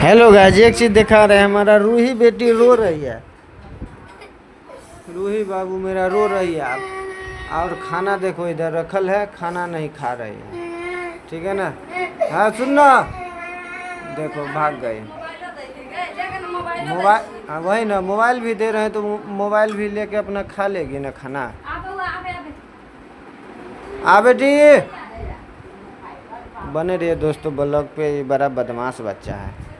Hello guys, एक चीज दिखा रहे हैं। हमारा रूही बेटी रो रही है। रूही बाबू मेरा रो रही है आप। और खाना देखो इधर रखल है, खाना नहीं खा रही है। ठीक है ना। हाँ सुनना, देखो भाग गए। मोबाइल, हाँ वही ना, मोबाइल भी दे रहे हैं तो मोबाइल भी लेके अपना खा लेगी ना खाना। आ बेटी, बने रहिए दोस्तों ब्लॉग पे। ये बड़ा बदमाश बच्चा है।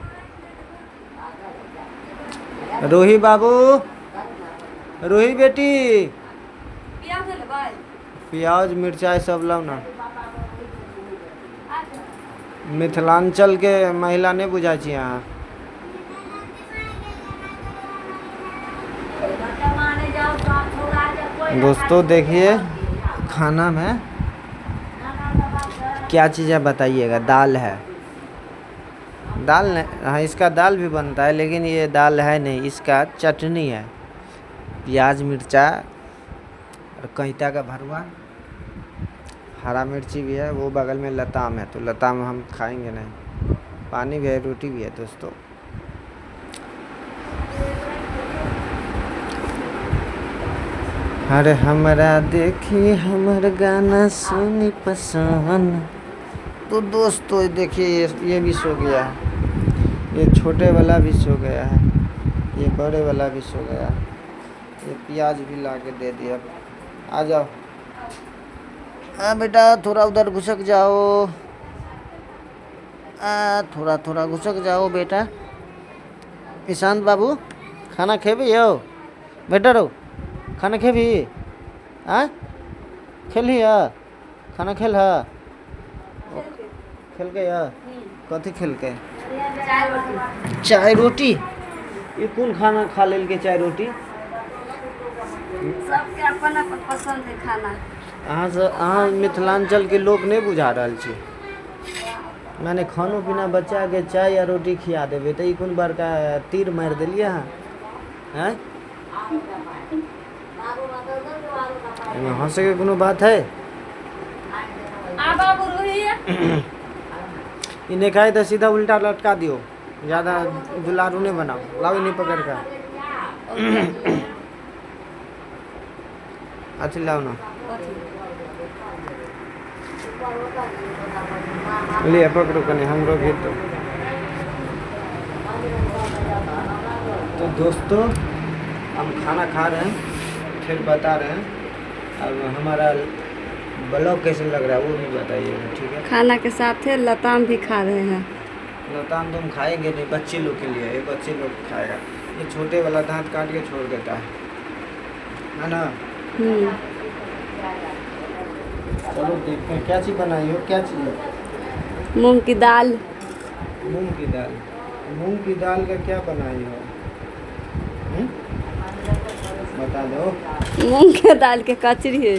रूही बाबू, रूही बेटी, प्याज मिर्चाई सब लाओ ना। मिथिलांचल के महिला नहीं बुझा छी यहाँ। दोस्तों देखिए, खाना में क्या चीज़ है बताइएगा। दाल है, दाल नहीं, हाँ इसका दाल भी बनता है लेकिन ये दाल है नहीं, इसका चटनी है। प्याज मिर्चा और कैता का भरवा, हरा मिर्ची भी है। वो बगल में लताम है तो लताम हम खाएंगे नहीं। पानी भी है, रोटी भी है दोस्तों। अरे हमरा देखी हमर गाना सुनी पसंद। तो दोस्तों देखिए, ये भी सो गया है। ये छोटे वाला भी सो गया है, ये बड़े वाला भी सो गया है। ये प्याज भी ला के दे दिया। आ जाओ। हाँ बेटा, थोड़ा उधर घुसक जाओ। थोड़ा थोड़ा घुसक जाओ बेटा। ईशांत बाबू, खाना खेबी हो बेटा? रो खाना खेबी? हाँ खेली है खाना? खेल है खेल के? कथी खेल के? चाय रोटी। ये कौन खाना खा लेल के चाय रोटी? सबके अपन अपन पसंद है खाना। अहाँ मिथिलांचल के लोग नहीं बुझा रहल छी। मैंने खानो पीना बच्चा के चाय या रोटी खिया देवे तो ई कौन बड़का तीर मार दिलिए हैं? हंसे के कोनो बात है? इन्हें खाए तो सीधा उल्टा लटका दियो, ज़्यादा जुलारू नहीं बनाओ। लाओ नहीं पकड़ कर। अच्छा लाओ ना, ले पकड़ो कने हमरो भी तो दोस्तों हम खाना खा रहे हैं, फिर बता रहे हैं। अब हमारा ब्लॉग कैसे लग रहा है वो भी बताइएगा, ठीक है? खाना के साथ है लताम भी खा रहे हैं। लताम तो हम खाएंगे नहीं, बच्चे लोग के लिए, ये बच्चे लोग खाएगा। ये छोटे वाला दांत काट के छोड़ देता है ना। चलो देखते हैं क्या चीज़ बनाई हो। क्या चीज़ है? मूंग की दाल। मूंग की दाल। मूंग की दाल का क्या बनाई हो? बता दो। मूंग के दाल के कचरी है।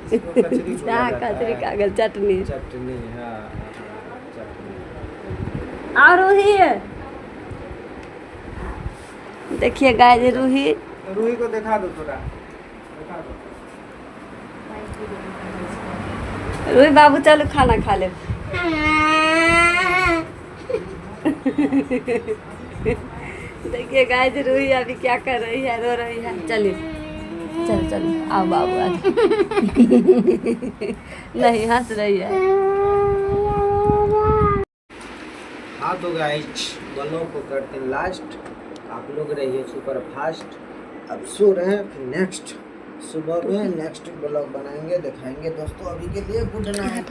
कचरी कचरी कागज चटनी। चटनी, हाँ चटनी। और रूही है, देखिए गाय रूही। रूही को दिखा दो, थोड़ा दिखा दो। रूही बाबू चलो खाना खा ले। देखिए गाय रूही अभी क्या कर रही है, रो रही है। चलिए चलो चलो, आओ बाबू आ। नहीं हंस रही है। हाँ तो गाइस, ब्लॉग को करते हैं लास्ट। आप लोग रहिए सुपर फास्ट। अब सो रहे हैं, फिर नेक्स्ट सुबह में नेक्स्ट ब्लॉग बनाएंगे, दिखाएंगे दोस्तों। अभी के लिए गुड नाइट।